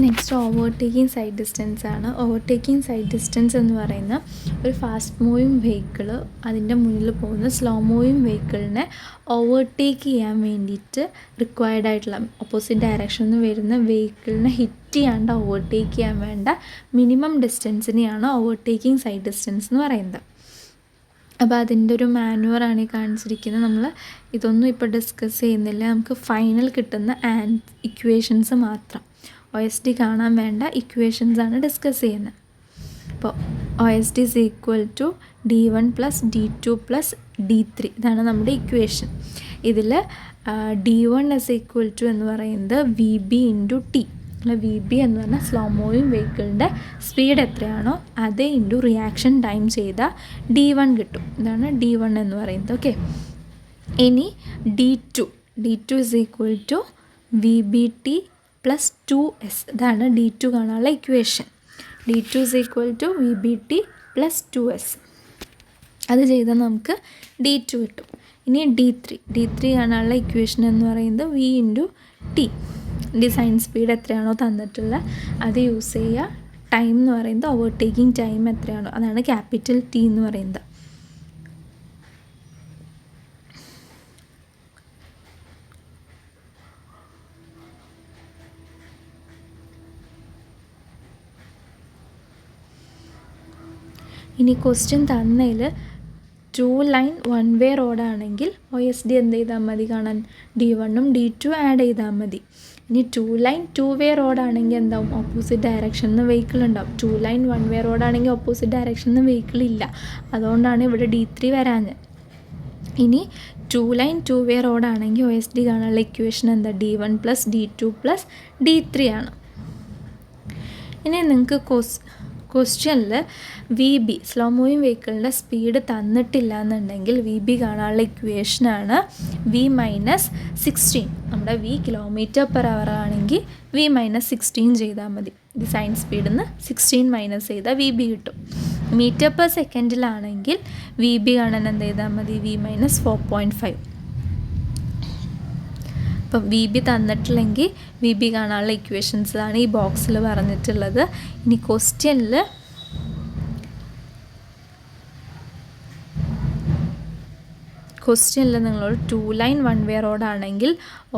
Next overtaking sight distance ആണ്. Overtaking sight distance എന്ന് പറയുന്ന ഒരു ഫാസ്റ്റ് മൂവിങ് വെഹിക്കിൾ അതിൻ്റെ മുന്നിൽ പോകുന്ന സ്ലോ മൂവിങ് വെഹിക്കിളിനെ ഓവർടേക്ക് ചെയ്യാൻ വേണ്ടിയിട്ട് റിക്വയർഡ് ആയിട്ടുള്ള ഓപ്പോസിറ്റ് ഡയറക്ഷനിൽ നിന്ന് വരുന്ന വെഹിക്കിളിനെ ഹിറ്റ് ചെയ്യാണ്ട് ഓവർടേക്ക് ചെയ്യാൻ വേണ്ട മിനിമം ഡിസ്റ്റൻസിനെയാണ് ഓവർടേക്കിംഗ് സൈഡ് ഡിസ്റ്റൻസ് എന്ന് പറയുന്നത്. അപ്പോൾ അതിൻ്റെ ഒരു മാനുവറാണ് ഈ കാണിച്ചിരിക്കുന്നത്. നമ്മൾ ഇതൊന്നും ഇപ്പോൾ ഡിസ്കസ് ചെയ്യുന്നില്ല. നമുക്ക് ഫൈനൽ കിട്ടുന്ന ഇക്വേഷൻസ് മാത്രം, OSD കാണാൻ വേണ്ട ഇക്വേഷൻസാണ് ഡിസ്കസ് ചെയ്യുന്നത്. അപ്പോൾ OSD is equal to D1 + D2 + D3 ഇതാണ് നമ്മുടെ ഇക്വേഷൻ. ഇതിൽ D1 ഈസ് ഈക്വൽ ടു എന്ന് പറയുന്നത് VB × T. VB എന്ന് പറഞ്ഞാൽ സ്ലോ മൂവിങ് വെഹിക്കിളിൻ്റെ സ്പീഡ് എത്രയാണോ അതേ ഇൻറ്റു റിയാക്ഷൻ ടൈം ചെയ്താൽ D1 കിട്ടും. ഇതാണ് D1 എന്ന് പറയുന്നത്. ഓക്കെ, ഇനി D2 is equal to VBT + 2S. ഇതാണ് D2 കാണാനുള്ള equation. D2 is equal to VBT + 2S. അത് ചെയ്താൽ നമുക്ക് D2 കിട്ടും. ഇനി D3 കാണാനുള്ള ഇക്വേഷൻ എന്ന് പറയുന്നത് V × T. ഡിസൈൻ സ്പീഡ് എത്രയാണോ തന്നിട്ടുള്ള അത് യൂസ് ചെയ്യുക. ടൈം എന്ന് പറയുന്നത് ഓവർടേക്കിംഗ് ടൈം എത്രയാണോ അതാണ് ക്യാപിറ്റൽ T എന്ന് പറയുന്നത്. ഇനി ക്വസ്റ്റ്യൻ തന്നതിൽ 2 ലൈൻ 1 വേ റോഡാണെങ്കിൽ OSD എന്ത് ചെയ്താൽ മതി കാണാൻ? D1 ഉം D2 ആഡ് ചെയ്താൽ മതി. ഇനി 2 ലൈൻ 2 വേ റോഡാണെങ്കിൽ എന്താവും? ഓപ്പോസിറ്റ് ഡയറക്ഷനിൽ നിന്ന് വെഹിക്കിൾ ഉണ്ടാവും. 2 ലൈൻ 1 വേ റോഡാണെങ്കിൽ ഓപ്പോസിറ്റ് ഡയറക്ഷനിൽ നിന്ന് വെഹിക്കിൾ ഇല്ല. അതുകൊണ്ടാണ് ഇവിടെ D3 വരാഞ്ഞത്. ഇനി 2 ലൈൻ 2 വേ റോഡാണെങ്കിൽ OSD കാണാനുള്ള ഇക്വേഷൻ എന്താ? D1 + D2 + D3 ആണ്. ഇനി നിങ്ങൾക്ക് ക്വസ്റ്റ്യനിൽ VB സ്ലോ മൂവിങ് വെഹിക്കിളിൻ്റെ സ്പീഡ് തന്നിട്ടില്ല എന്നുണ്ടെങ്കിൽ VB കാണാനുള്ള ഇക്വേഷനാണ് V - 16. നമ്മുടെ V km/h ആണെങ്കിൽ V - 16 ചെയ്താൽ മതി. ഡിസൈൻ സ്പീഡിൽ നിന്ന് 16 മൈനസ് ചെയ്താൽ VB കിട്ടും. m/s VB കാണാൻ എന്ത് ചെയ്താൽ മതി? V - 4.5. അപ്പം VB തന്നിട്ടില്ലെങ്കിൽ VB കാണാനുള്ള ഇക്വേഷൻസാണ് ഈ ബോക്സിൽ പറഞ്ഞിട്ടുള്ളത്. ഇനി ക്വസ്റ്റ്യനിൽ നിങ്ങളോട് 2 ലൈൻ 1 വേ റോഡാണെങ്കിൽ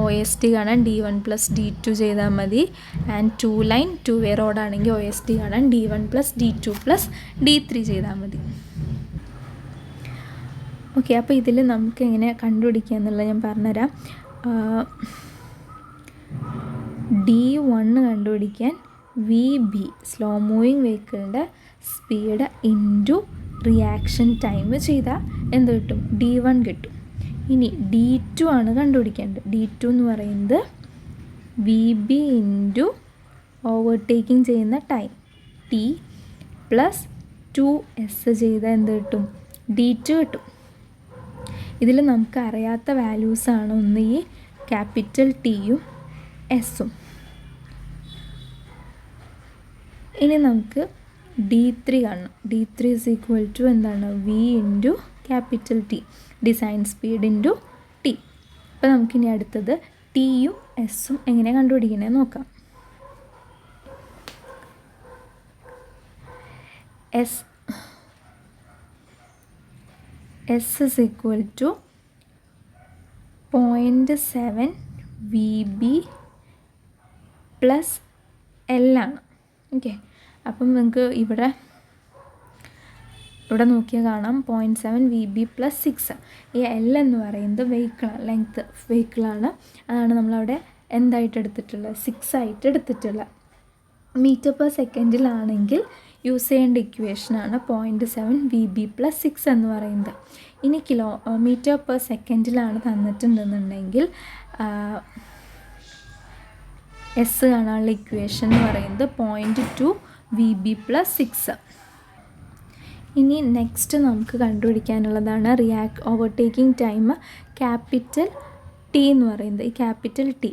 OSD കാണാൻ D1 + D2 ചെയ്താൽ മതി. ആൻഡ് 2 ലൈൻ 2 വേ റോഡാണെങ്കിൽ OSD കാണാൻ D1 + D2 + D3 ചെയ്താൽ മതി. ഓക്കെ, അപ്പോൾ ഇതിൽ നമുക്ക് എങ്ങനെ കണ്ടുപിടിക്കുക എന്നുള്ളത് ഞാൻ പറഞ്ഞുതരാം. D1 കണ്ടുപിടിക്കാൻ VB സ്ലോ മൂവിങ് വെഹിക്കിളിൻ്റെ സ്പീഡ് ഇൻറ്റു റിയാക്ഷൻ ടൈം ചെയ്താൽ എന്ത് കിട്ടും? D1 കിട്ടും. ഇനി D2 ആണ് കണ്ടുപിടിക്കേണ്ടത്. D2 എന്ന് പറയുന്നത് VB ഇൻറ്റു ഓവർടേക്കിംഗ് ചെയ്യുന്ന ടൈം T + 2S ചെയ്താൽ എന്ത് കിട്ടും? D2 കിട്ടും. ഇതിൽ നമുക്ക് അറിയാത്ത വാല്യൂസാണ് ഒന്ന് ഈ ക്യാപിറ്റൽ Tയും Sഉം. ഇനി നമുക്ക് D3 കാണണം. D3 ഈസ് ഈക്വൽ ടു എന്താണ്? V × capital T design speed × T. അപ്പോൾ നമുക്കിനി അടുത്തത് Tയും Sഉം എങ്ങനെ കണ്ടുപിടിക്കണമെന്ന് നോക്കാം. S is equal to 0.7 VB + L ആണ്. ഓക്കെ, അപ്പം നിങ്ങൾക്ക് ഇവിടെ നോക്കിയാൽ കാണാം 0.7 VB + 6. ഈ L എന്ന് പറയുന്നത് വെഹിക്കിളാണ്, ലെങ്ത്ത് വെഹിക്കിളാണ്. അതാണ് നമ്മളവിടെ എന്തായിട്ട് എടുത്തിട്ടുള്ളത്? 6 ആയിട്ട് എടുത്തിട്ടുള്ളത്. m/s യൂസ് ചെയ്യേണ്ട ഇക്വേഷനാണ് 0.7 VB + 6 എന്ന് പറയുന്നത്. ഇനി m/s തന്നിട്ടുണ്ടെന്നുണ്ടെങ്കിൽ S കാണാനുള്ള ഇക്വേഷൻ എന്ന് പറയുന്നത് 0.2 VB + 6. ഇനി നെക്സ്റ്റ് നമുക്ക് കണ്ടുപിടിക്കാനുള്ളതാണ് ഓവർടേക്കിംഗ് ടൈം ക്യാപിറ്റൽ T എന്ന് പറയുന്നത്. ഈ ക്യാപിറ്റൽ T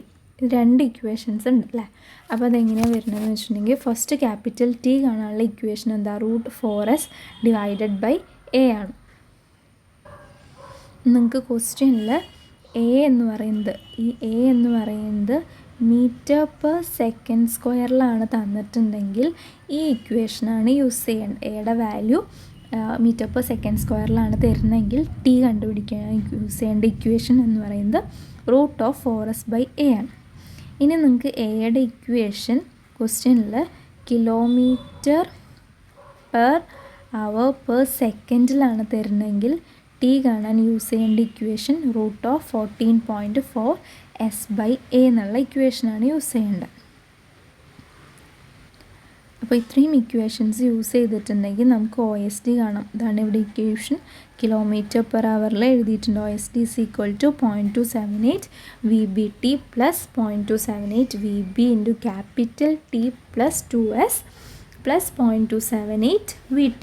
2 ഇക്വേഷൻസ് ഉണ്ട് അല്ലേ? അപ്പോൾ അതെങ്ങനെയാണ് വരുന്നതെന്ന് വെച്ചിട്ടുണ്ടെങ്കിൽ ഫസ്റ്റ് ക്യാപിറ്റൽ T കാണാനുള്ള ഇക്വേഷൻ എന്താ? √4S / A ആണ്. നിങ്ങൾക്ക് ക്വസ്റ്റ്യനിൽ A എന്ന് പറയുന്നത് മീറ്റർ പെർ സെക്കൻഡ് സ്ക്വയറിലാണ് തന്നിട്ടുണ്ടെങ്കിൽ ഈ ഇക്വേഷനാണ് യൂസ് ചെയ്യേണ്ടത്. എയുടെ വാല്യൂ മീറ്റർ പെർ സെക്കൻഡ് സ്ക്വയറിലാണ് തരുന്നതെങ്കിൽ ടി കണ്ടുപിടിക്കാൻ യൂസ് ചെയ്യേണ്ട ഇക്വേഷൻ എന്ന് പറയുന്നത് √4s/a ആണ്. ഇനി നിങ്ങൾക്ക് എയുടെ ഇക്വേഷൻ ക്വസ്റ്റ്യനിൽ കിലോമീറ്റർ പെർ അവർ പെർ സെക്കൻഡിലാണ് തരുന്നതെങ്കിൽ ടി കാണാൻ യൂസ് ചെയ്യേണ്ട ഇക്വേഷൻ √14.4s/a എന്നുള്ള ഇക്വേഷനാണ് യൂസ് ചെയ്യേണ്ടത്. അപ്പോൾ ഇത്രയും ഇക്വേഷൻസ് യൂസ് ചെയ്തിട്ടുണ്ടെങ്കിൽ നമുക്ക് OSD കാണാം. ഇതാണ് ഇവിടെ ഇക്വേഷൻ. കിലോമീറ്റർ പെർ അവറിൽ എഴുതിയിട്ടുണ്ട്. OSD = 0.278 VBT + 0.278 VB × capital T + 2S + 0.278 VT.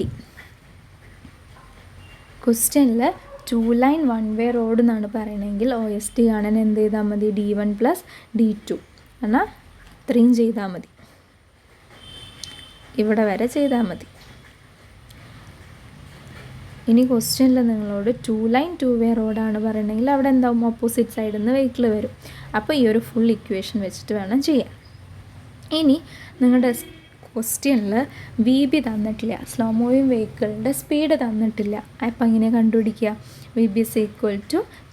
ക്വസ്റ്റ്യനിൽ 2 ലൈൻ 1 വേ റോഡ് എന്നാണ് പറയണമെങ്കിൽ OSD കാണാൻ എന്ത് ചെയ്താൽ മതി? D1 + D2 എന്നാൽ ഇത്രയും ചെയ്താൽ മതി, ഇവിടെ വരെ ചെയ്താൽ മതി. ഇനി ക്വസ്റ്റ്യനിൽ നിങ്ങളോട് 2 ലൈൻ 2 വേ റോഡാണ് പറയണമെങ്കിൽ അവിടെ എന്താവും? ഓപ്പോസിറ്റ് സൈഡിൽ നിന്ന് വെഹിക്കിൾ വരും. അപ്പോൾ ഈ ഒരു ഫുൾ ഇക്വേഷൻ വെച്ചിട്ട് വേണം ചെയ്യാൻ. ഇനി നിങ്ങളുടെ ക്വസ്റ്റ്യനിൽ VB തന്നിട്ടില്ല, സ്ലോ മൂവിങ് വെഹിക്കിളിൻ്റെ സ്പീഡ് തന്നിട്ടില്ല. അപ്പോൾ എങ്ങനെ കണ്ടുപിടിക്കുക? VB =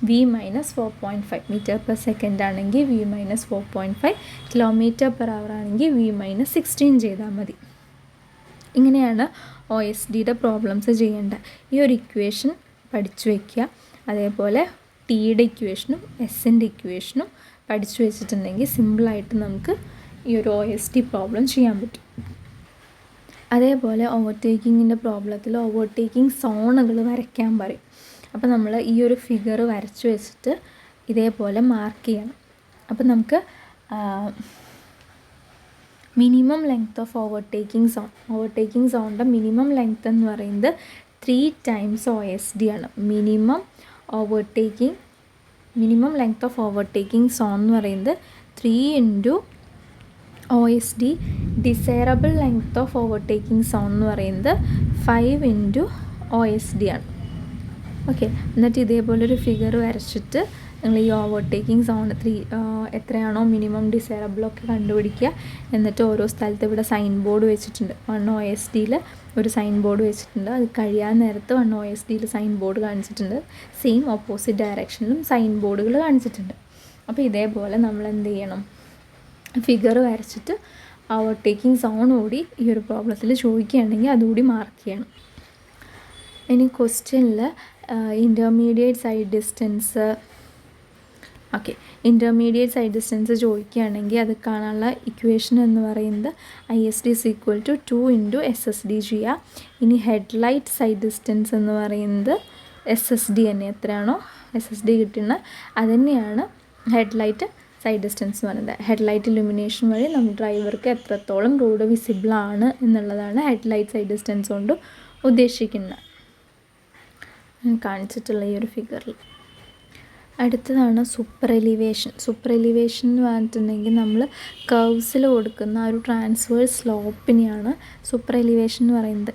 V - 4.5. Metre per second ആണെങ്കിൽ V - 4.5, കിലോമീറ്റർ പെർ അവർ ആണെങ്കിൽ V - 16 ചെയ്താൽ മതി. ഇങ്ങനെയാണ് OSDയുടെ പ്രോബ്ലംസ് ചെയ്യേണ്ടത്. ഈ ഒരു ഇക്വേഷൻ പഠിച്ചു വയ്ക്കുക. അതേപോലെ ടിയുടെ ഇക്വേഷനും എസിൻ്റെ ഇക്വേഷനും പഠിച്ചു വെച്ചിട്ടുണ്ടെങ്കിൽ സിമ്പിളായിട്ട് നമുക്ക് ഈ ഒരു OSD പ്രോബ്ലം ചെയ്യാൻ പറ്റും. അതേപോലെ ഓവർടേക്കിങ്ങിൻ്റെ പ്രോബ്ലത്തിൽ ഓവർടേക്കിംഗ് സോണുകൾ വരയ്ക്കാൻ പറയും. അപ്പോൾ നമ്മൾ ഈ ഒരു ഫിഗർ വരച്ച് വെച്ചിട്ട് ഇതേപോലെ മാർക്ക് ചെയ്യണം. അപ്പോൾ നമുക്ക് മിനിമം ലെങ്ത് ഓഫ് ഓവർടേക്കിംഗ് സോണിൻ്റെ മിനിമം ലെങ്ത് എന്ന് പറയുന്നത് 3 times OSD ആണ്. Minimum length of overtaking zone എന്ന് പറയുന്നത് 3 × OSD. Desirable length of overtaking zone എന്ന് പറയുന്നത് 5 × OSD ആണ്. ഓക്കെ, എന്നിട്ട് ഇതേപോലൊരു ഫിഗർ വരച്ചിട്ട് നിങ്ങൾ ഈ ഓവർടേക്കിംഗ് സോൺ എത്രയാണോ മിനിമം ഡിസൈറബിളൊക്കെ കണ്ടുപിടിക്കുക. എന്നിട്ട് ഓരോ സ്ഥലത്ത് ഇവിടെ സൈൻ ബോർഡ് വെച്ചിട്ടുണ്ട്. 1 OSDയിൽ ഒരു സൈൻ ബോർഡ് വെച്ചിട്ടുണ്ട്. അത് കഴിയാൻ നേരത്ത് 1 OSDയിൽ സൈൻ ബോർഡ് കാണിച്ചിട്ടുണ്ട്. സെയിം ഓപ്പോസിറ്റ് ഡയറക്ഷനിലും സൈൻ ബോർഡുകൾ കാണിച്ചിട്ടുണ്ട്. അപ്പോൾ ഇതേപോലെ നമ്മൾ എന്ത് ചെയ്യണം? ഫിഗർ വരച്ചിട്ട് ഓവർടേക്കിംഗ് സോൺ കൂടി ഈ ഒരു പ്രോബ്ലത്തിൽ ചോദിക്കുകയാണെങ്കിൽ അതുകൂടി മാർക്ക് ചെയ്യണം. ഇനി ക്വസ്റ്റ്യനിൽ ഇൻ്റർമീഡിയറ്റ് സൈഡ് ഡിസ്റ്റൻസ് ചോദിക്കുകയാണെങ്കിൽ അത് കാണാനുള്ള ഇക്വേഷൻ എന്ന് പറയുന്നത് ISD = 2 × SSD ചെയ്യുക. ഇനി ഹെഡ്ലൈറ്റ് സൈഡ് ഡിസ്റ്റൻസ് എന്ന് പറയുന്നത് SSD തന്നെ, എത്രയാണോ SSD കിട്ടുന്നത് അത് തന്നെയാണ് ഹെഡ്ലൈറ്റ് സൈഡ് ഡിസ്റ്റൻസ് എന്ന് പറയുന്നത്. ഹെഡ്ലൈറ്റ് ഇലുമിനേഷൻ വഴി നമ്മൾ ഡ്രൈവർക്ക് എത്രത്തോളം റോഡ് വിസിബിളാണ് എന്നുള്ളതാണ് ഹെഡ്ലൈറ്റ് സൈഡ് ഡിസ്റ്റൻസ് കൊണ്ട് ഉദ്ദേശിക്കുന്നത്, കാണിച്ചിട്ടുള്ള ഈ ഒരു ഫിഗറിൽ. അടുത്തതാണ് സൂപ്പർ എലിവേഷൻ എന്ന് പറഞ്ഞിട്ടുണ്ടെങ്കിൽ നമ്മൾ കർവ്സിൽ കൊടുക്കുന്ന ഒരു ട്രാൻസ്വേഴ്സ് സ്ലോപ്പിനെയാണ് സൂപ്പർ എലിവേഷൻ എന്ന് പറയുന്നത്.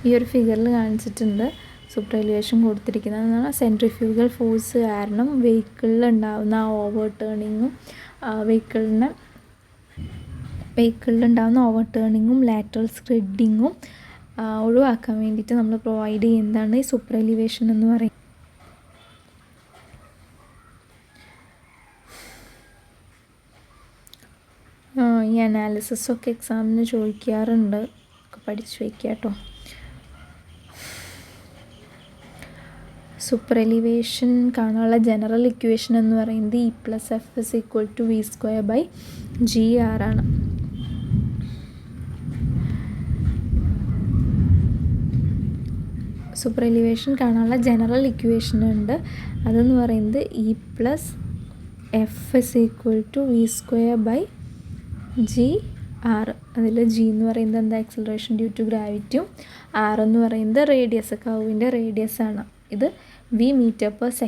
ഈ ഒരു ഫിഗറിൽ കാണിച്ചിട്ടുണ്ട് സൂപ്പർ എലിവേഷൻ കൊടുത്തിരിക്കുന്നതെന്നാണ്. സെൻട്രിഫ്യൂഗൽ ഫോഴ്സ് കാരണം വെഹിക്കിളിൽ ഉണ്ടാകുന്ന ഓവർ ടേണിങ്ങും വെഹിക്കിളിലുണ്ടാകുന്ന ഓവർ ടേണിങ്ങും ലാറ്ററൽ സ്ക്രിഡിങ്ങും ഒഴിവാക്കാൻ വേണ്ടിയിട്ട് നമ്മൾ പ്രൊവൈഡ് ചെയ്യുന്നതാണ് ഈ സൂപ്പർ എലിവേഷൻ എന്ന് പറയുന്നത്. ഈ അനാലിസിസൊക്കെ എക്സാമിന് ചോദിക്കാറുണ്ട്, ഒക്കെ പഠിച്ചു വയ്ക്കുക കേട്ടോ. സൂപ്പർ എലിവേഷൻ കാണാനുള്ള ജനറൽ ഇക്വേഷൻ എന്ന് പറയുന്നത് E + F = V²/GR ആണ്. സൂപ്പർ എലിവേഷൻ കാണാനുള്ള ജനറൽ ഇക്വേഷൻ ഉണ്ട്. അതെന്ന് പറയുന്നത് E + F = V²/GR. അതിൽ G എന്ന് പറയുന്നത് എന്താ? ആക്സിലറേഷൻ ഡ്യൂ ടു ഗ്രാവിറ്റിയും R എന്ന് പറയുന്നത് റേഡിയസ്, കർവിൻ്റെ റേഡിയസ് ആണ്. ഇത് V m/s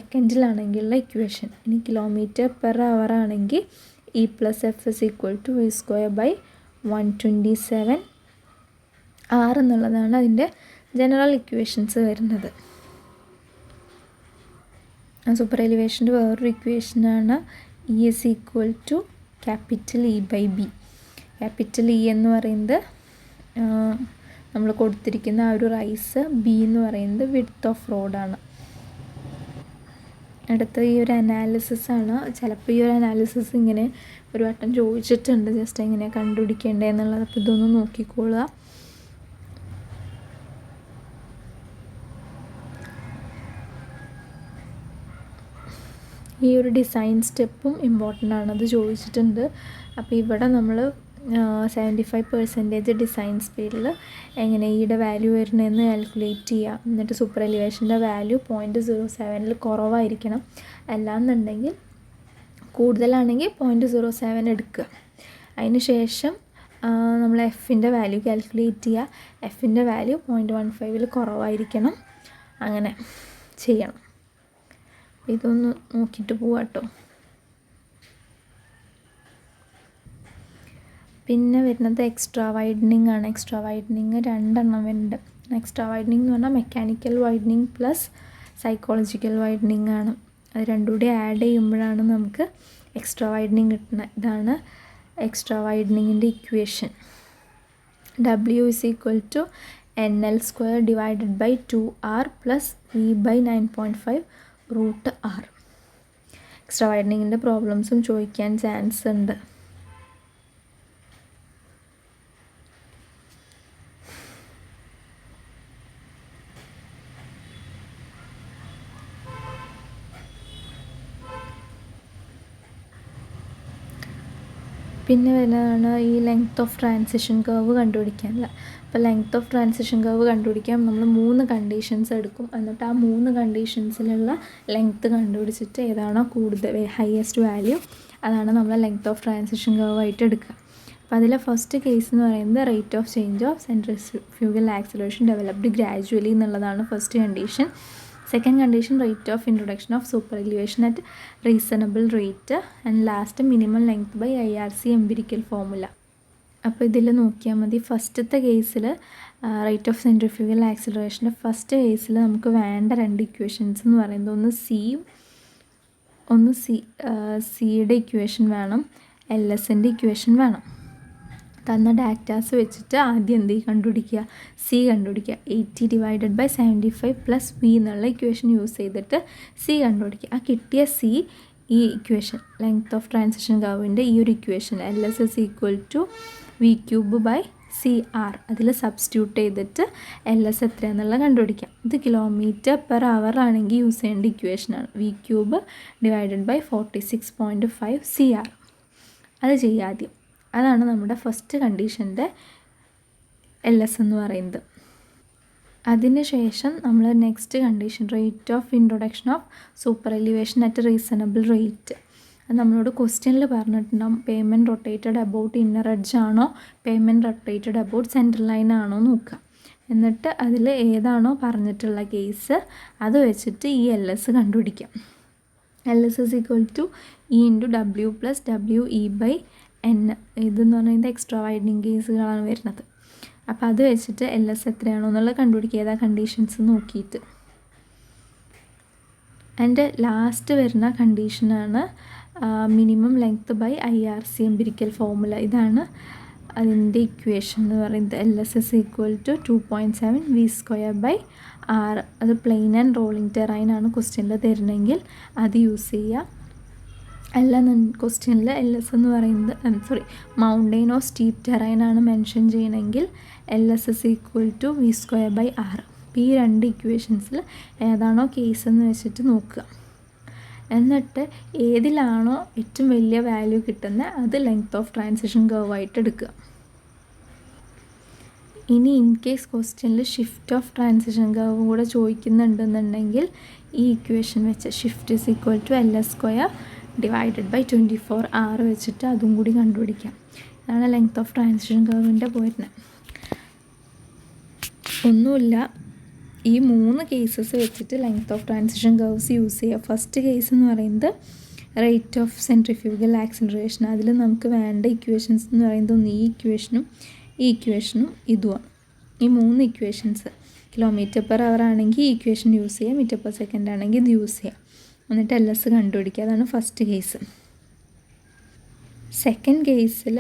ഇക്വേഷൻ. ഇനി km/h ആണെങ്കിൽ E + F = V²/127 R എന്നുള്ളതാണ് അതിൻ്റെ ജനറൽ ഇക്വേഷൻസ് വരുന്നത്. സൂപ്പർ എലിവേഷൻ്റെ വേറൊരു ഇക്വേഷനാണ് e is equal to capital E by B. Capital E എന്ന് പറയുന്നത് നമ്മൾ കൊടുത്തിരിക്കുന്ന ആ ഒരു റൈസ്, ബി എന്ന് പറയുന്നത് വിഡ്ത്ത് ഓഫ് റോഡാണ്. അടുത്ത ഈ ഒരു അനാലിസിസ് ആണ്. ചിലപ്പോൾ ഈ ഒരു അനാലിസിസ് ഇങ്ങനെ ഒരു വട്ടം ചോദിച്ചിട്ടുണ്ട്, ജസ്റ്റ് എങ്ങനെയാണ് കണ്ടുപിടിക്കേണ്ടത് എന്നുള്ളത്. അപ്പോൾ ഇതൊന്ന് നോക്കിക്കോളുക. ഈ ഒരു ഡിസൈൻ സ്റ്റെപ്പും ഇമ്പോർട്ടൻ്റ് ആണ്, അത് ചോദിച്ചിട്ടുണ്ട്. അപ്പോൾ ഇവിടെ നമ്മൾ 75% ഡിസൈൻ സ്പീഡിൽ എങ്ങനെ ഈയുടെ വാല്യൂ വരുന്നതെന്ന് കാൽക്കുലേറ്റ് ചെയ്യുക. എന്നിട്ട് സൂപ്പർ എലിവേഷൻ്റെ വാല്യൂ 0.07 കുറവായിരിക്കണം. അല്ലാന്നുണ്ടെങ്കിൽ കൂടുതലാണെങ്കിൽ 0.07 എടുക്കുക. അതിന് ശേഷം നമ്മൾ എഫിൻ്റെ വാല്യൂ കാൽക്കുലേറ്റ് ചെയ്യുക. എഫിൻ്റെ വാല്യൂ 0.15 കുറവായിരിക്കണം. അങ്ങനെ ചെയ്യണം. ഇതൊന്ന് നോക്കിയിട്ട് പോവാം കേട്ടോ. പിന്നെ വരുന്നത് എക്സ്ട്രാ വൈഡനിങ് ആണ്. എക്സ്ട്രാ വൈഡനിങ് 2 എണ്ണം വരുന്നുണ്ട്. എക്സ്ട്രാ വൈഡനിങ് എന്ന് പറഞ്ഞാൽ mechanical widening plus psychological widening ആണ്. അത് രണ്ടും കൂടി ആഡ് ചെയ്യുമ്പോഴാണ് നമുക്ക് എക്സ്ട്രാ വൈഡനിങ് കിട്ടുന്നത്. ഇതാണ് എക്സ്ട്രാ വൈഡനിങ്ങിൻ്റെ equation. W is equal to NL² divided by 2R plus V by 9.5 root R. Extra വൈഡനിങ്ങിൻ്റെ പ്രോബ്ലംസും ചോദിക്കാൻ ചാൻസ് ഉണ്ട്. പിന്നെ വരുന്നതാണ് ഈ ലെങ്ത് ഓഫ് ട്രാൻസിഷൻ കർവ് കണ്ടുപിടിക്കാനുള്ള. അപ്പോൾ ലെങ്ത് ഓഫ് ട്രാൻസിഷൻ കർവ് കണ്ടുപിടിക്കാൻ നമ്മൾ 3 കണ്ടീഷൻസ് എടുക്കും. എന്നിട്ട് ആ 3 കണ്ടീഷൻസിലുള്ള ലെങ്ത്ത് കണ്ടുപിടിച്ചിട്ട് ഏതാണോ കൂടുതൽ ഹയസ്റ്റ് വാല്യൂ അതാണ് നമ്മൾ ലെങ്ത് ഓഫ് ട്രാൻസിഷൻ കർവ് ആയിട്ട് എടുക്കുക. അപ്പോൾ അതിലെ ഫസ്റ്റ് കേസ് എന്ന് പറയുന്നത് rate of change of centrifugal acceleration developed gradually എന്നുള്ളതാണ് first condition. Second condition rate of introduction of super elevation at reasonable rate. And last minimum length by IRC empirical formula. അപ്പോൾ ഇതിൽ നോക്കിയാൽ മതി. ഫസ്റ്റത്തെ കേസിൽ rate of centrifugal ആക്സിലറേഷൻ്റെ first കേസിൽ നമുക്ക് വേണ്ട 2 ഇക്വേഷൻസ് എന്ന് പറയുന്നത് ഒന്ന് സിയുടെ ഇക്വേഷൻ വേണം, LSൻ്റെ ഇക്വേഷൻ വേണം. തന്ന ഡാറ്റാസ് വെച്ചിട്ട് ആദ്യം എന്ത് കണ്ടുപിടിക്കുക, സി കണ്ടുപിടിക്കുക. 80 ഡിവൈഡഡ് ബൈ 75 പ്ലസ് വി എന്നുള്ള ഇക്വേഷൻ യൂസ് ചെയ്തിട്ട് സി കണ്ടുപിടിക്കുക. ആ കിട്ടിയ സി ഈ ഇക്വേഷൻ ലെങ്ത് ഓഫ് ട്രാൻസിഷൻ കർവിൻ്റെ ഈ ഒരു equation LS is equal to V³ by CR അതിൽ സബ്സ്റ്റിറ്റ്യൂട്ട് ചെയ്തിട്ട് LS എത്രയാണെന്നുള്ള കണ്ടുപിടിക്കാം. ഇത് km/h ആണെങ്കിൽ യൂസ് ചെയ്യേണ്ട ഇക്വേഷനാണ്. V³ divided by 46.5 CR. അത് ചെയ്യുക ആദ്യം. അതാണ് നമ്മുടെ ഫസ്റ്റ് കണ്ടീഷൻ്റെ LS എന്ന് പറയുന്നത്. അതിന് ശേഷം നമ്മൾ next condition rate of introduction of super elevation at reasonable rate. അത് നമ്മളോട് ക്വസ്റ്റ്യനിൽ പറഞ്ഞിട്ടുണ്ടാകും pavement rotated about inner edge ആണോ pavement rotated about central line ആണോ നോക്കുക. എന്നിട്ട് അതിൽ ഏതാണോ പറഞ്ഞിട്ടുള്ള കേസ് അത് വെച്ചിട്ട് ഈ LS കണ്ടുപിടിക്കാം. LS is equal to E into W plus WE by N. ഇതെന്ന് പറയുന്നത് എക്സ്ട്രാ വൈഡനിങ് കേസുകളാണ് വരുന്നത്. അപ്പോൾ അത് വെച്ചിട്ട് LS എത്രയാണോ എന്നുള്ളത് കണ്ടുപിടിക്കുക, ഏതാ കണ്ടീഷൻസ് നോക്കിയിട്ട്. ആൻഡ് ലാസ്റ്റ് വരുന്ന കണ്ടീഷനാണ് minimum length by IRC empirical formula. ഇതാണ് അതിൻ്റെ ഇക്വേഷൻ എന്ന് പറയുന്നത്. LS is equal to 2.7 V² by R. അത് പ്ലെയിൻ ആൻഡ് റോളിംഗ് ടെറൈൻ ആണ് ക്വസ്റ്റ്യനിൽ തരുന്നെങ്കിൽ അത് യൂസ് ചെയ്യുക. അല്ല ക്വസ്റ്റ്യനിൽ LS എന്ന് പറയുന്നത് മൗണ്ടെയിൻ ഓർ സ്റ്റീപ്പ് ടെറൈൻ ആണ് മെൻഷൻ ചെയ്യണമെങ്കിൽ LS is equal to V² by R. ഈ 2 ഇക്വേഷൻസിൽ ഏതാണോ കേസ് എന്ന് വെച്ചിട്ട് നോക്കുക. എന്നിട്ട് ഏതിലാണോ ഏറ്റവും വലിയ വാല്യൂ കിട്ടുന്നത് അത് ലെങ്ത് ഓഫ് ട്രാൻസിഷൻ കർവായിട്ട് എടുക്കുക. ഇനി ഇൻ കേസ് ക്വസ്റ്റ്യനിൽ ഷിഫ്റ്റ് ഓഫ് ട്രാൻസിഷൻ കർവ് കൂടെ ചോദിക്കുന്നുണ്ടെന്നുണ്ടെങ്കിൽ ഈ ഇക്വേഷൻ വെച്ച് shift is equal to LS² divided by 24R വെച്ചിട്ട് അതും കൂടി കണ്ടുപിടിക്കാം. ഇതാണ് ലെങ്ത് ഓഫ് ട്രാൻസിഷൻ കർവിൻ്റെ പോരുന്നത്. ഒന്നുമില്ല, ഈ 3 കേസസ് വെച്ചിട്ട് length of transition curves use ചെയ്യുക. ഫസ്റ്റ് കേസ് എന്ന് പറയുന്നത് റേറ്റ് ഓഫ് സെൻട്രിഫ്യൂഗൽ ആക്സിലറേഷൻ. അതിൽ നമുക്ക് വേണ്ട ഇക്വേഷൻസ് എന്ന് പറയുന്നത് ഒന്ന് ഈ ഇക്വേഷനും ഇതുമാണ്. ഈ 3 ഇക്വേഷൻസ് km/h ആണെങ്കിൽ ഈ ഇക്വേഷൻ യൂസ് ചെയ്യുക, m/s ആണെങ്കിൽ ഇത് യൂസ് ചെയ്യുക. എന്നിട്ട് LS കണ്ടുപിടിക്കുക. അതാണ് ഫസ്റ്റ് കേസ്. സെക്കൻഡ് കേസിൽ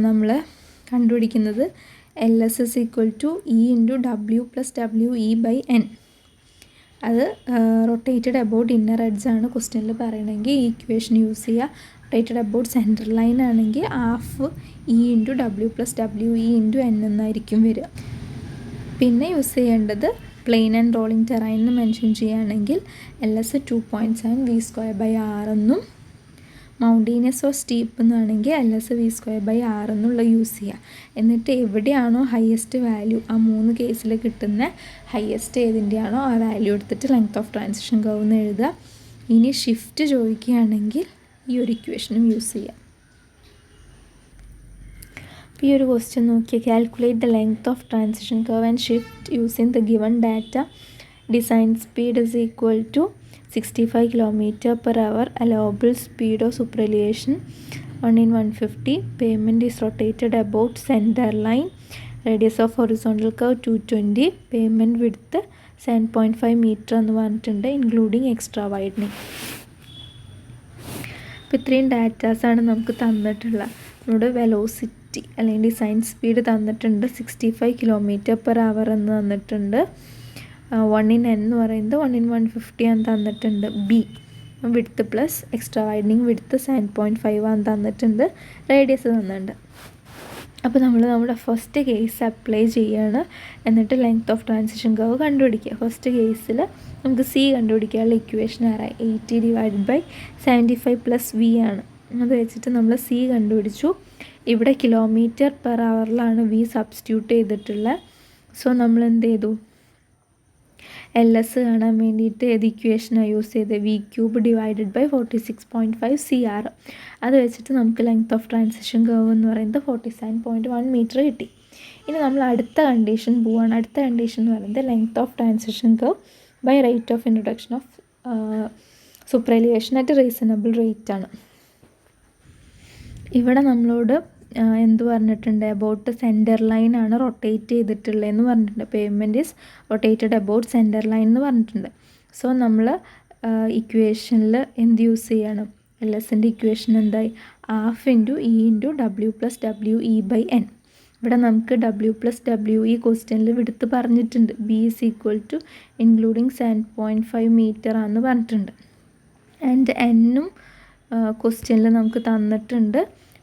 നമ്മൾ കണ്ടുപിടിക്കുന്നത് LS is equal to E into W plus WE/N. അത് റൊട്ടേറ്റഡ് അബൌട്ട് ഇന്നർ എഡ്ജ് ആണ് ക്വസ്റ്റ്യനിൽ പറയണമെങ്കിൽ ഈ ഇക്വേഷൻ യൂസ് ചെയ്യുക. റൊട്ടേറ്റഡ് അബൌട്ട് സെൻറ്റർ ലൈൻ ആണെങ്കിൽ half E into W plus WE into N എന്നായിരിക്കും വരിക. പിന്നെ യൂസ് ചെയ്യേണ്ടത് പ്ലെയിൻ ആൻഡ് റോളിംഗ് ടെറൈൻ എന്ന് മെൻഷൻ ചെയ്യുകയാണെങ്കിൽ LS 2.7 V²/R എന്നും മൗണ്ടീനിയസ് ഓർ സ്റ്റീപ്പ് എന്നാണെങ്കിൽ LS V²/R എന്നുള്ള യൂസ് ചെയ്യുക. എന്നിട്ട് എവിടെയാണോ ഹയസ്റ്റ് വാല്യൂ ആ 3 കേസിൽ കിട്ടുന്ന ഹയസ്റ്റ് ഏതിൻ്റെയാണോ ആ വാല്യൂ എടുത്തിട്ട് ലെങ്ത് ഓഫ് ട്രാൻസിഷൻ കർവ് എന്ന് എഴുതുക. ഇനി ഷിഫ്റ്റ് ചോദിക്കുകയാണെങ്കിൽ ഈ ഒരു ഇക്വേഷനും യൂസ് ചെയ്യുക. അപ്പോൾ ഈ ഒരു ക്വസ്റ്റ്യൻ നോക്കിയാൽ calculate the length of transition curve and shift using the given data. Design speed is equal to 65 km/h. Allowable speed of superelevation 1/150. Pavement is rotated about center line. Radius of horizontal curve 220. Pavement width 7.5 meter എന്ന് പറഞ്ഞിട്ടുണ്ട്, including extra widening. അപ്പോൾ ഇത്രയും ഡാറ്റാസാണ് നമുക്ക് തന്നിട്ടുള്ളത്. നമ്മുടെ velocity അല്ലെങ്കിൽ design speed തന്നിട്ടുണ്ട് 65 km/h എന്ന് തന്നിട്ടുണ്ട്. 1/n എന്ന് പറയുന്നത് 1/150 ആണ് തന്നിട്ടുണ്ട്. B width plus extra widening width 7.5 ആണ് തന്നിട്ടുണ്ട്. റേഡിയസ് തന്നിട്ടുണ്ട്. അപ്പോൾ നമ്മൾ നമ്മുടെ ഫസ്റ്റ് കേസ് അപ്ലൈ ചെയ്യുകയാണ്. എന്നിട്ട് ലെങ്ത് ഓഫ് ട്രാൻസിഷൻ കർവ് കണ്ടുപിടിക്കുക. ഫസ്റ്റ് കേസിൽ നമുക്ക് സി കണ്ടുപിടിക്കാനുള്ള ഇക്വേഷൻ അറിയാം. 80 / 75 + V ആണ്. അത് വെച്ചിട്ട് നമ്മൾ സി കണ്ടുപിടിച്ചു. ഇവിടെ km/h വി സബ്സ്റ്റിറ്റ്യൂട്ട് ചെയ്തിട്ടുള്ളത്. സോ നമ്മൾ എന്ത് ചെയ്തു, LS കാണാൻ വേണ്ടിയിട്ട് ഏത് ഇക്വേഷനാണ് യൂസ് ചെയ്തത്, V³ / 46.5 CR. അത് വെച്ചിട്ട് നമുക്ക് ലെങ്ത് ഓഫ് ട്രാൻസിഷൻ കർവ് എന്ന് പറയുന്നത് 47.1 മീറ്റർ കിട്ടി. ഇനി നമ്മൾ അടുത്ത കണ്ടീഷൻ പോവുകയാണ്. അടുത്ത കണ്ടീഷൻ എന്ന് പറയുന്നത് length of transition curve by rate of introduction of super elevation at reasonable rate ആണ്. ഇവിടെ നമ്മളോട് എന്ത് പറഞ്ഞിട്ടുണ്ട്, അബൌട്ട് സെൻറ്റർ ലൈൻ ആണ് റൊട്ടേറ്റ് ചെയ്തിട്ടുള്ളതെന്ന് പറഞ്ഞിട്ടുണ്ട്. Pavement is rotated about centre line എന്ന് പറഞ്ഞിട്ടുണ്ട്. സോ നമ്മൾ ഇക്വേഷനിൽ എന്ത് യൂസ് ചെയ്യണം, LSൻ്റെ ഇക്വേഷൻ എന്തായി, ½ × E × W + WE/N. ഇവിടെ നമുക്ക് W + WE ക്വസ്റ്റ്യനിൽ എടുത്ത് പറഞ്ഞിട്ടുണ്ട്. B is equal to including 7.5 metre ആണെന്ന് പറഞ്ഞിട്ടുണ്ട്. ആൻഡ് N-ഉം ക്വസ്റ്റ്യനിൽ നമുക്ക് തന്നിട്ടുണ്ട്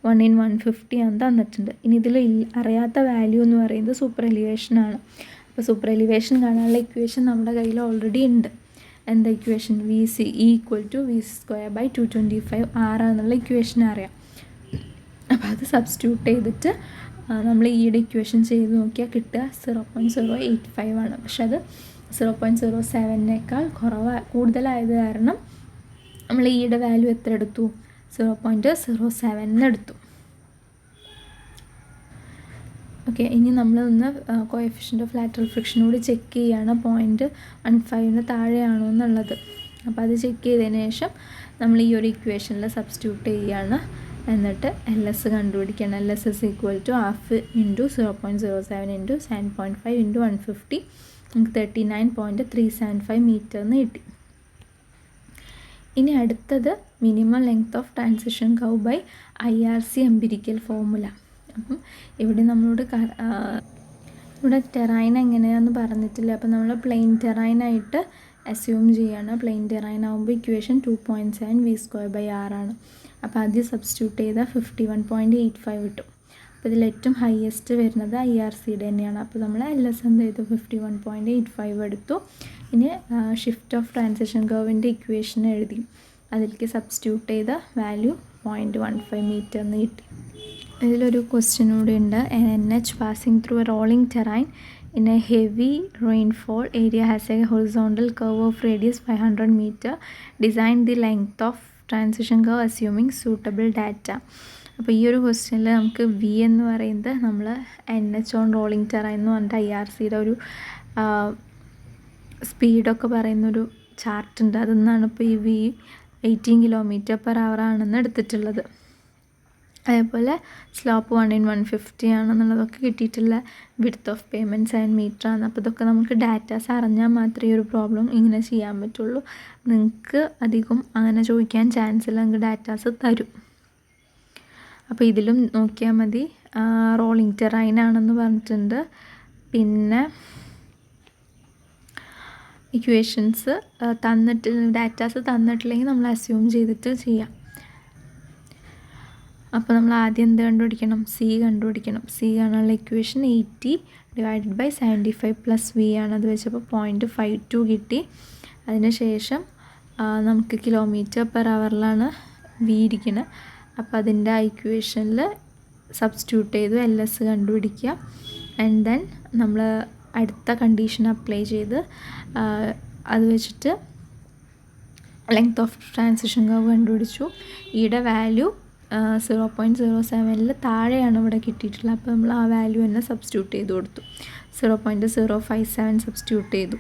1/150 ആണ് തന്നിട്ടുണ്ട്. ഇനി ഇതിൽ അറിയാത്ത വാല്യൂ എന്ന് പറയുന്നത് സൂപ്പർ എലിവേഷൻ ആണ്. അപ്പോൾ സൂപ്പർ എലിവേഷൻ കാണാനുള്ള ഇക്വേഷൻ നമ്മുടെ കയ്യിൽ ഓൾറെഡി ഉണ്ട്. എന്താ ഇക്വേഷൻ, VC = V²/225 R എന്നുള്ള ഇക്വേഷൻ അറിയാം. അപ്പോൾ അത് സബ്സ്റ്റിറ്റ്യൂട്ട് ചെയ്തിട്ട് നമ്മൾ ഈയുടെ ഇക്വേഷൻ ചെയ്ത് നോക്കിയാൽ കിട്ടുക 0.085 ആണ്. പക്ഷെ അത് 0.07 കൂടുതലായത് കാരണം നമ്മൾ ഈയുടെ വാല്യൂ എത്ര എടുത്തു, 0.07 എടുത്തു. ഓക്കെ, ഇനി നമ്മളൊന്ന് കോഎഫിഷ്യൻ്റ് ഓഫ് ലാറ്ററൽ ഫ്രിക്ഷനോട് ചെക്ക് ചെയ്യുകയാണ് 0.15 താഴെയാണോ എന്നുള്ളത്. അപ്പോൾ അത് ചെക്ക് ചെയ്തതിന് ശേഷം നമ്മൾ ഈ ഒരു ഇക്വേഷനിൽ സബ്സ്റ്റിറ്റ്യൂട്ട് ചെയ്യുകയാണ്. എന്നിട്ട് LS കണ്ടുപിടിക്കുകയാണ്. LS is equal to ½ × 0.07 × 7.5 × 150. നമുക്ക് 39.375 മീറ്റർ എന്ന് കിട്ടി. ഇനി അടുത്തത് minimum length of transition curve by IRC empirical formula. അപ്പം ഇവിടെ നമ്മളോട് ഇവിടെ ടെറൈൻ എങ്ങനെയാണെന്ന് പറഞ്ഞിട്ടില്ല. അപ്പം നമ്മൾ പ്ലെയിൻ ടെറൈനായിട്ട് അസ്യൂം ചെയ്യുകയാണ്. പ്ലെയിൻ ടെറൈൻ ആകുമ്പോൾ ഇക്വേഷൻ 2.7 V²/R ആണ്. അപ്പോൾ ആദ്യം സബ്സ്റ്റിറ്റ്യൂട്ട് ചെയ്താൽ 51.85 കിട്ടും. അപ്പോൾ ഇതിൽ ഏറ്റവും ഹയസ്റ്റ് വരുന്നത് IRCയുടെ തന്നെയാണ്. അപ്പോൾ നമ്മൾ LS എന്ത് ചെയ്തു, 51.85 എടുത്തു. ഇനി ഷിഫ്റ്റ് ഓഫ് ട്രാൻസിഷൻ കർവിൻ്റെ ഇക്വേഷൻ എഴുതി അതിലേക്ക് സബ്സ്റ്റിറ്റ്യൂട്ട് ചെയ്ത വാല്യൂ 0.15 മീറ്റർ എന്ന് കിട്ടി. ഇതിലൊരു ക്വസ്റ്റ്യൻ കൂടി ഉണ്ട്. NH passing through A rolling terrain in a heavy rainfall area has a horizontal curve of radius 500 meter. Design the length of transition curve assuming suitable data. അപ്പോൾ ഈ ഒരു ക്വസ്റ്റ്യനിൽ നമുക്ക് V എന്ന് പറയുന്നത് നമ്മൾ NH ഓൺ റോളിംഗ് ടെറൈൻ എന്ന് പറഞ്ഞിട്ട് IRCയുടെ ഒരു സ്പീഡൊക്കെ പറയുന്നൊരു ചാർട്ടുണ്ട്. അതിൽ നിന്നാണ് ഇപ്പോൾ ഈ V 18 km/h ആണെന്ന് എടുത്തിട്ടുള്ളത്. അതേപോലെ സ്ലോപ്പ് 1/150 ആണെന്നുള്ളതൊക്കെ കിട്ടിയിട്ടുള്ള വിഡ്ത്ത് ഓഫ് പേയ്മെൻറ്റ് 7 മീറ്റർ ആണ്. അപ്പോൾ ഇതൊക്കെ നമുക്ക് ഡാറ്റാസ് അറിഞ്ഞാൽ മാത്രമേ ഒരു പ്രോബ്ലം ഇങ്ങനെ ചെയ്യാൻ പറ്റുള്ളൂ. നിങ്ങൾക്ക് അധികം അങ്ങനെ ചോദിക്കാൻ ചാൻസ് ഇല്ല, നിങ്ങൾക്ക് ഡാറ്റാസ് തരും. അപ്പോൾ ഇതിലും നോക്കിയാൽ മതി റോളിംഗ് ടെറൈൻ ആണെന്ന് പറഞ്ഞിട്ടുണ്ട്. പിന്നെ ഇക്വേഷൻസ് ഡാറ്റാസ് തന്നിട്ടില്ലെങ്കിൽ നമ്മൾ അസ്യൂം ചെയ്തിട്ട് ചെയ്യാം. അപ്പോൾ നമ്മൾ ആദ്യം എന്ത് കണ്ടുപിടിക്കണം? സി കണ്ടുപിടിക്കണം. സി കാണാനുള്ള ഇക്വേഷൻ 80 / 75 + v ആണ്. അത് വെച്ചപ്പോൾ 0.52 കിട്ടി. അതിന് ശേഷം നമുക്ക് km/hലാണ് v ഇരിക്കുന്നത്. അപ്പോൾ അതിൻ്റെ ഇക്വേഷനിൽ സബ്സ്റ്റിറ്റ്യൂട്ട് ചെയ്തു LS കണ്ടുപിടിക്കുക. ആൻഡ് ദെൻ നമ്മൾ അടുത്ത കണ്ടീഷൻ അപ്ലൈ ചെയ്ത് അത് വെച്ചിട്ട് ലെങ്ത് ഓഫ് ട്രാൻസിഷൻ കർവ് കണ്ടുപിടിച്ചു. ഈയുടെ വാല്യൂ 0.07 താഴെയാണ് ഇവിടെ കിട്ടിയിട്ടുള്ളത്. അപ്പോൾ നമ്മൾ ആ വാല്യൂ തന്നെ സബ്സ്റ്റിറ്റ്യൂട്ട് ചെയ്ത് കൊടുത്തു. 0.057 സബ്സ്റ്റിറ്റ്യൂട്ട് ചെയ്തു.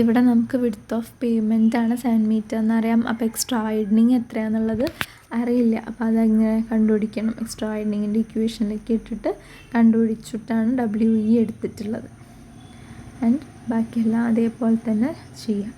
ഇവിടെ നമുക്ക് വിഡ്ത്ത് ഓഫ് പേയ്മെൻ്റ് ആണ് 7 മീറ്റർ എന്നറിയാം. അപ്പോൾ എക്സ്ട്രാ വൈഡനിങ് എത്രയാണെന്നുള്ളത് അറിയില്ല. അപ്പോൾ അതെങ്ങനെ കണ്ടുപിടിക്കണം? എക്സ്ട്രാ വൈഡനിങ്ങിൻ്റെ ഇക്വേഷനിലേക്ക് ഇട്ടിട്ട് കണ്ടുപിടിച്ചിട്ടാണ് WE എടുത്തിട്ടുള്ളത്. ആൻഡ് ബാക്കിയെല്ലാം അതേപോലെ തന്നെ ചെയ്യാം.